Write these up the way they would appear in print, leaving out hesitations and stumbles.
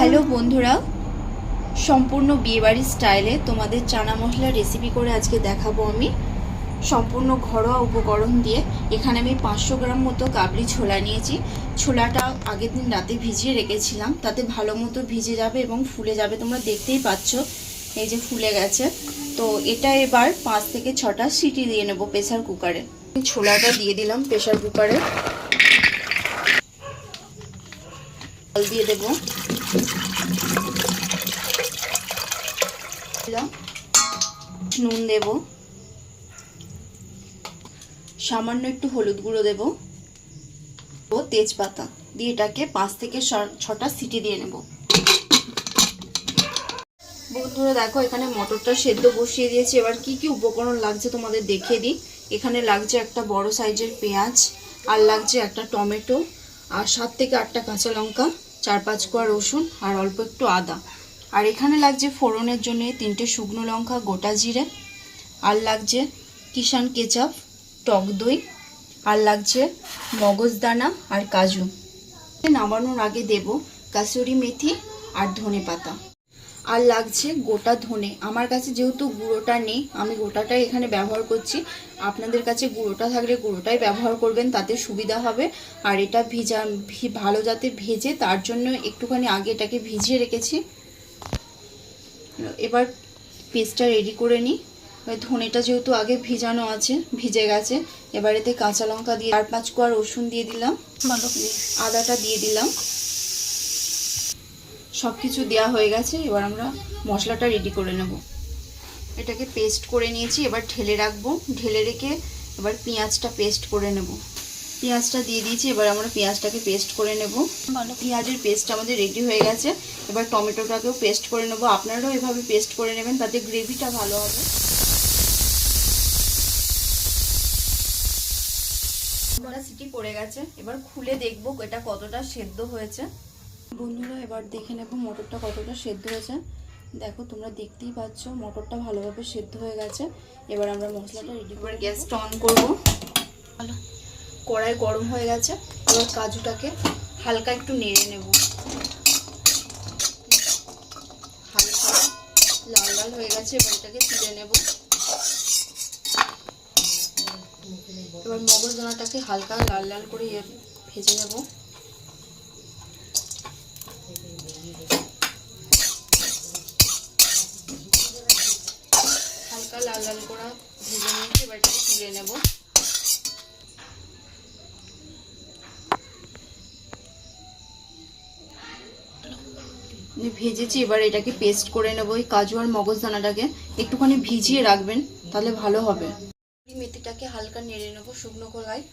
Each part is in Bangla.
হ্যালো বন্ধুরা, সম্পূর্ণ বিয়েবাড়ির স্টাইলে তোমাদের চানা মশলা রেসিপি করে আজকে দেখাবো আমি। সম্পূর্ণ ঘরোয়া উপকরণ দিয়ে। এখানে আমি 500 গ্রাম মতো কাবলি ছোলা নিয়েছি। ছোলাটা আগের দিন রাতে ভিজিয়ে রেখেছিলাম, তাতে ভালো মতো ভিজে যাবে এবং ফুলে যাবে। তোমরা দেখতেই পাচ্ছ এই যে ফুলে গেছে। তো এটা এবার 5 থেকে 6টা সিটি দিয়ে নেব প্রেসার কুকারে। ছোলাটা দিয়ে দিলাম প্রেসার কুকারে, জল দিয়ে দেবো, নুন দেব, সামান্য একটু হলুদ গুঁড়ো দেব ও তেজপাতা দিয়ে এটাকে 5 থেকে 6টা সিটি দিয়ে নেব। বন্ধুরা দেখো, এখানে মটরটা সেদ্ধ বসিয়ে দিয়েছি। এবার কি কি উপকরণ লাগছে তোমাদের দেখিয়ে দিই। এখানে লাগছে একটা বড় সাইজের পেঁয়াজ, আর লাগছে একটা টমেটো, আর 7 থেকে 8টা কাঁচা লঙ্কা, 4-5 কোয়া রসুন, আর অল্প একটু আদা। আর এখানে লাগছে ফোড়নের জন্য 3টে শুকনো লঙ্কা, গোটা জিরে, আর লাগছে কিষান কেচাপ, টক দই, আর লাগছে মগজদানা আর কাজু। নামানোর আগে দেব কাসুরি মেথি আর ধনে পাতা, আর লাগছে গোটা ধনে। আমার কাছে যেহেতু গুঁড়োটা নেই, আমি গোটাটাই এখানে ব্যবহার করছি। আপনাদের কাছে গুঁড়োটা থাকলে গুঁড়োটাই ব্যবহার করবেন, তাতে সুবিধা হবে। আর এটা ভালো যাতে ভেজে, তার জন্য একটুখানি আগে এটাকে ভিজিয়ে রেখেছি। এবার পেস্টটা রেডি করে নিই। ধনেটা যেহেতু আগে ভিজানো আছে, ভিজে গেছে। এবার এতে কাঁচা লঙ্কা দিয়ে 4-5 কোয়া রসুন দিয়ে দিলাম, আদাটা দিয়ে দিলাম। সব কিছু দেওয়া হয়ে গেছে। এবার আমরা মশলাটা রেডি করে নেব। এটাকে পেস্ট করে নিয়েছি, এবার ঢেলে রাখবো। ঢেলে রেখে এবার পেঁয়াজটা পেস্ট করে নেব। পেঁয়াজটা দিয়ে দিয়েছি, এবার আমরা পেঁয়াজটাকে পেস্ট করে নেব। পেঁয়াজের পেস্ট আমাদের রেডি হয়ে গেছে। এবার টমেটোটাকেও পেস্ট করে নেব। আপনারাও এভাবে পেস্ট করে নেবেন, তাতে গ্রেভিটা ভালো হবে। সিটি পড়ে গেছে, এবার খুলে দেখবো এটা কতটা সেদ্ধ হয়েছে। বন্ধুরা এবার দেখে নেব মটরটা কতটা সেদ্ধ হয়েছে। দেখো, তোমরা দেখতেই পাচ্ছ মটরটা ভালোভাবে সেদ্ধ হয়ে গেছে। এবার আমরা মশলাটা রেডি করে গ্যাসটা অন করবো। কড়াই গরম হয়ে গেছে। এবার কাজুটাকে হালকা একটু নেড়ে নেব। হালকা লাল লাল হয়ে গেছে, এবার এটাকে তুলে নেব। এবার মগজদানাটাকে হালকা লাল লাল করে ভেজে নেব। হালকা লাল লাল করে ভেজে নিয়েছি, এবার এটাকে তুলে নেব। ভেজেছি, এবার এটাকে পেস্ট করে নেব। এই কাজু আর মগজদানাটাকে একটুখানি ভিজিয়ে রাখবেন, তাহলে ভালো হবে। মেথিটাকে হালকা নেড়ে নেব শুকনো খোলায়।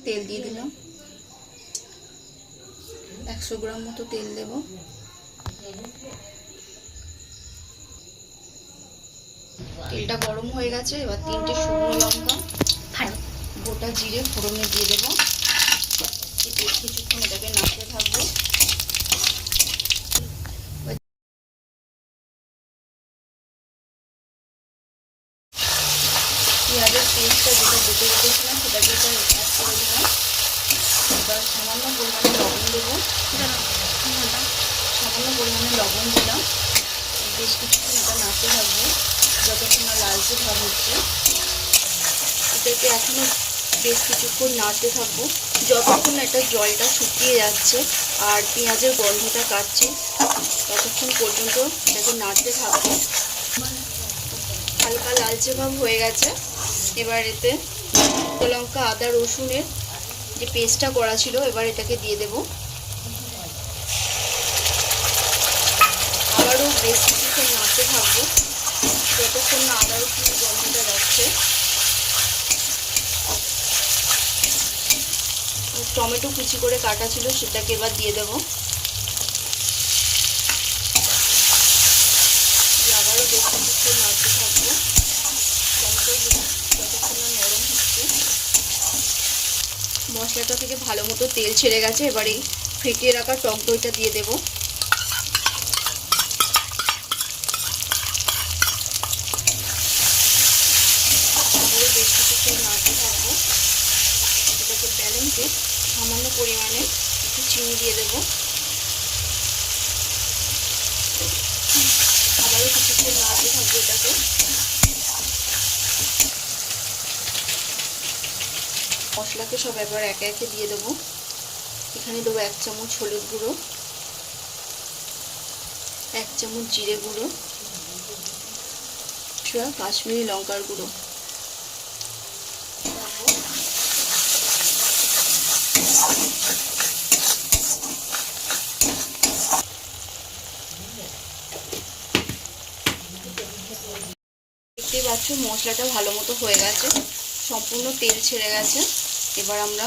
তেল দিয়ে দিলাম, 100 গ্রাম মতো তেল দেব। তেলটা গরম হয়ে গেছে। এবার 3টে শুকনো লঙ্কা, গোটা জিরে ফোড়নে দিয়ে দেবো। কিছুক্ষণ এটাকে নাড়তে থাকবো। পেঁয়াজের পেস্টটা যেটা বেটে রেখেছিলাম সেটাকে অ্যাড করে দিলাম। এবার সামান্য পরিমাণে লবণ দেবো। সামান্য পরিমাণে লবণ দিলাম। বেশ কিছুক্ষণ এটা নাড়তে থাকবো যতক্ষণ না লালচে ভাব হচ্ছে। এটাকে এখনও বেশ কিছুক্ষণ নাড়তে থাকবো যতক্ষণ না এটা জলটা শুকিয়ে যাচ্ছে আর পেঁয়াজের গন্ধটা কাটছে, ততক্ষণ পর্যন্ত এটাকে নাড়তে থাকবো। হালকা লালচে ভাব হয়ে গেছে। এবার এতে লঙ্কা, আদা, রসুনের যে পেস্টটা করা ছিল, এবার এটাকে দিয়ে দেব। আবারও বেশ কিছুক্ষণ নাড়তে থাকবো যতক্ষণ না আদা রসুনের গন্ধটা যাচ্ছে। টমেটো কুচি করে কাটা ছিল, সেটাকে এবার দিয়ে দেবো। আবারও বেশ কিছুক্ষণ নাড়তে থাকবো টমেটো যতক্ষণ না নরম হচ্ছে। মশলাটা থেকে ভালো মতো তেল ছেড়ে গেছে। এবার এই ফেটিয়ে রাখা টক দইটা দিয়ে দেবো। কিন্তু সামান্য পরিমাণে একটু চিনি দিয়ে দেবো। আবারও কিছুক্ষণ নাড়তে থাকবো এটাকে। মশলাকে সব একবার একে একে দিয়ে দেবো। এখানে দেবো 1 চামচ হলুদ গুঁড়ো, 1 চামচ জিরে গুঁড়ো, কাশ্মীরি লঙ্কার গুঁড়ো। দেখতেই পাচ্ছ মশলাটা ভালো মতো হয়ে গেছে, সম্পূর্ণ তেল ছেড়ে গেছে। এবার আমরা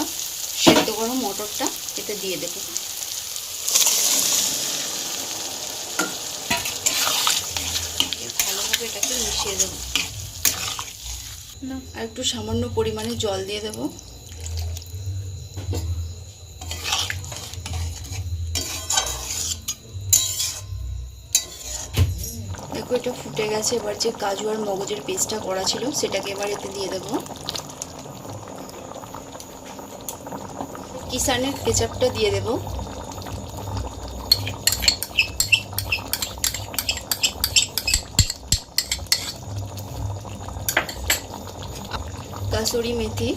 সেদ্ধ করা মটরটা এতে দিয়ে দেব। ভালোভাবে এটাকে মিশিয়ে দেব। আর একটু সামান্য পরিমাণে জল দিয়ে দেব। দেখো এটা ফুটে গেছে। এবার যে কাজু আর মগজের পেস্টটা করা ছিল সেটাকে এবার এতে দিয়ে দেব। কিষানের কেচাপটা দিয়ে দেব। কাসুরি মেথি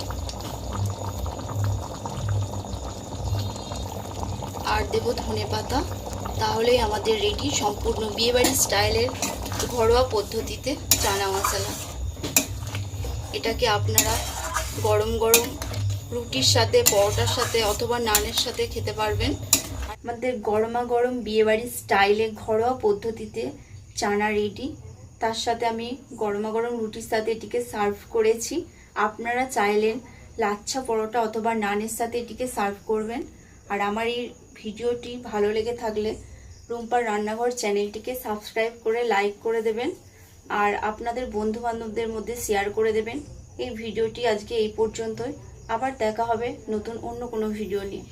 আর দেব ধনেপাতা। তাহলেই আমাদের রেডি সম্পূর্ণ বিয়েবাড়ি স্টাইলের ঘরোয়া পদ্ধতিতে চানা মশলা। এটাকে আপনারা গরম গরম রুটির সাথে, পরোটার সাথে অথবা নানের সাথে খেতে পারবেন। আমাদের গরমা গরম বিয়েবাড়ি স্টাইলে ঘরোয়া পদ্ধতিতে চানা রেডি। তার সাথে আমি গরমা গরম রুটির সাথে এটিকে সার্ভ করেছি। আপনারা চাইলেন লাচ্ছা পরোটা অথবা নানের সাথে এটিকে সার্ভ করবেন। আর আমার এই ভিডিওটি ভালো লেগে থাকলে রুম্পার রান্নাঘর চ্যানেলটিকে সাবস্ক্রাইব করে লাইক করে দেবেন আর আপনাদের বন্ধু বান্ধবদের মধ্যে শেয়ার করে দেবেন। এই ভিডিওটি আজকে এই পর্যন্তই। আবার দেখা হবে নতুন অন্য কোনো ভিডিও নিয়ে।